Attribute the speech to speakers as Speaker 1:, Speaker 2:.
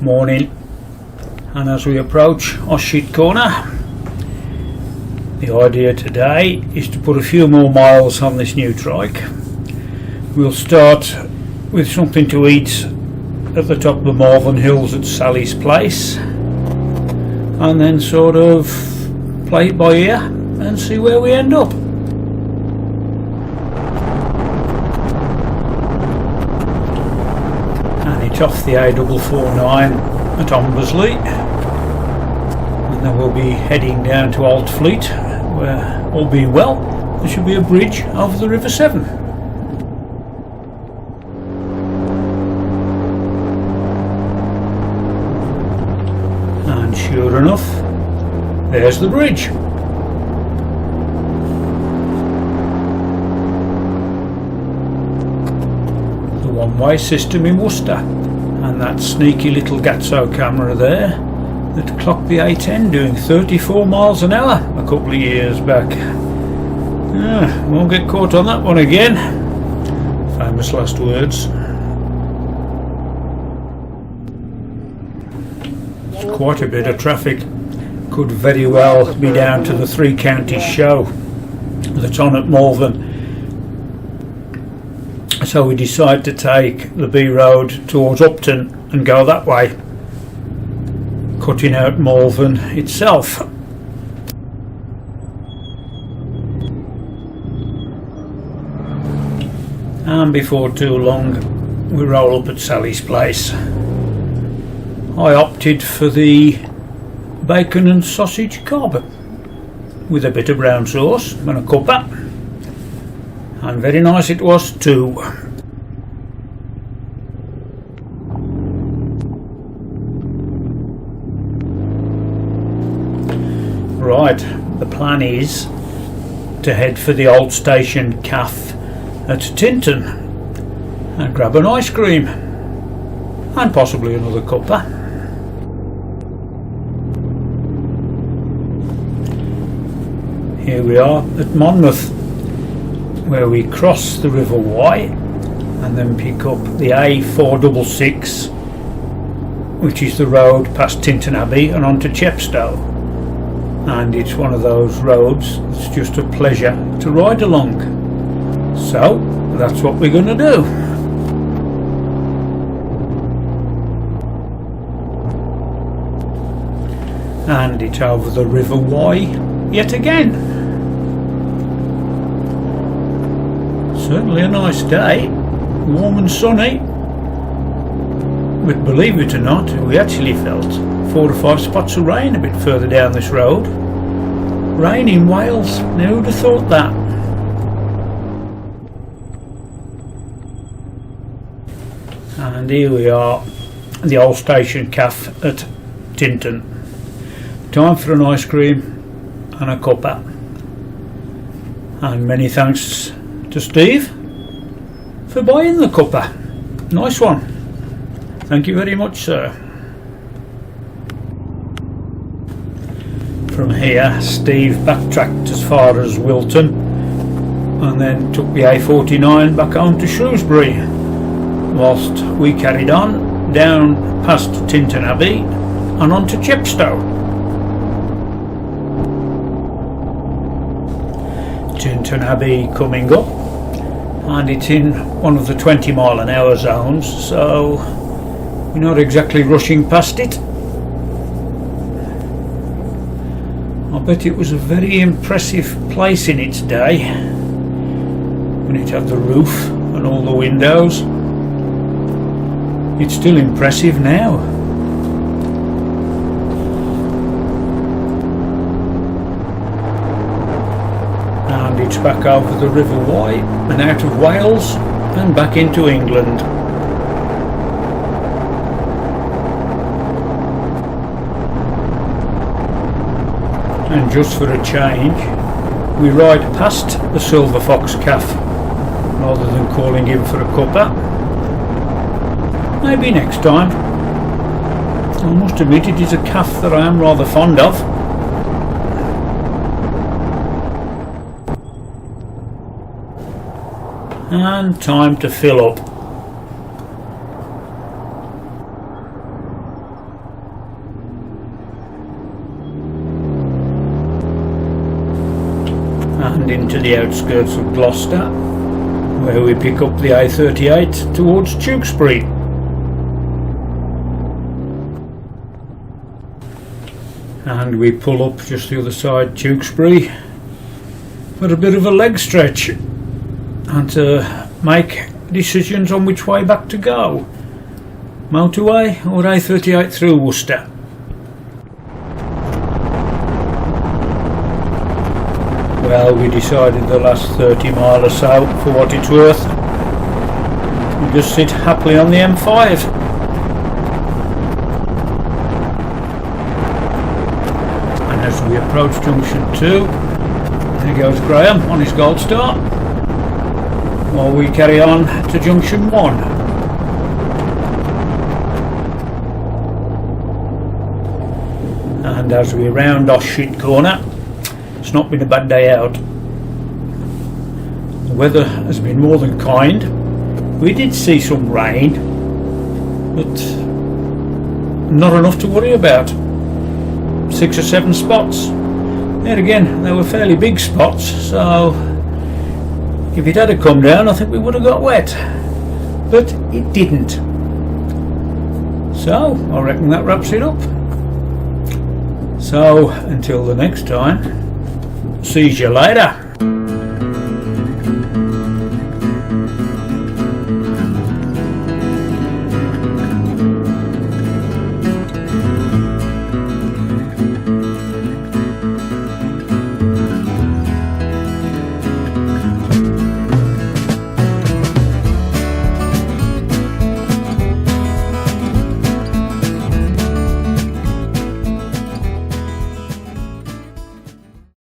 Speaker 1: morning, and as we approach Oshit Corner, the idea today is to put a few more miles on this new trike. We'll start with something to eat at the top of the Malvern Hills at Sally's Place, and then sort of play it by ear and see where we end up. And it's off the A449 at Ombersley, and then we'll be heading down to Old Fleet, where, all being well, there should be a bridge over the River Severn. And sure enough, there's the bridge. The one-way system in Worcester, and that sneaky little Gatso camera there that clocked the A10 doing 34 miles an hour a couple of years back. Won't get caught on that one again. Famous last words. Quite a bit of traffic. Could very well be down to the Three Counties show that's on at Malvern. So we decide to take the B road towards Upton and go that way, cutting out Malvern itself. And before too long we roll up at Sally's Place. I opted for the bacon and sausage cob with a bit of brown sauce and a cuppa, and very nice it was too. Right, the plan is to head for the Old Station Café at Tinton and grab an ice cream and possibly another cuppa. Here we are at Monmouth, where we cross the River Wye and then pick up the A466, which is the road past Tinton Abbey and on to Chepstow. And it's one of those roads that's just a pleasure to ride along. So that's what we're going to do. And it's over the River Wye yet again. Certainly a nice day, warm and sunny, but believe it or not, we actually felt 4 or 5 spots of rain a bit further down this road. Rain in Wales, who would have thought that? And here we are, the Old Station Café at Tinton. Time for an ice cream and a cuppa. And many thanks to Steve for buying the cuppa. Nice one. Thank you very much, sir. From here, Steve backtracked as far as Wilton and then took the A49 back home to Shrewsbury, whilst we carried on down past Tinton Abbey and on to Chepstow. Tinton Abbey coming up, and it's in one of the 20 mile an hour zones, so we're not exactly rushing past it. I bet it was a very impressive place in its day, when it had the roof and all the windows. It's still impressive now. And it's back over the River Wye and out of Wales and back into England. And just for a change, we ride past the Silver Fox Café rather than calling in for a cuppa. Maybe next time. I must admit it is a café that I am rather fond of. And time to fill up. and into the outskirts of Gloucester, where we pick up the A38 towards Tewkesbury. And we pull up just the other side Tewkesbury for a bit of a leg stretch and to make decisions on which way back to go, motorway or A38 through Worcester. Well, we decided the last 30 mile or so, for what it's worth, we'll just sit happily on the M5. And as we approach junction 2, there goes Graham on his gold star, while we carry on to junction 1. And as we round off Shit Corner, it's not been a bad day out. The weather has been more than kind. We did see some rain, but not enough to worry about. 6 or 7 spots. There again, they were fairly big spots, so if it had come down, I think we would have got wet. But it didn't. So I reckon that wraps it up. So until the next time, see you later.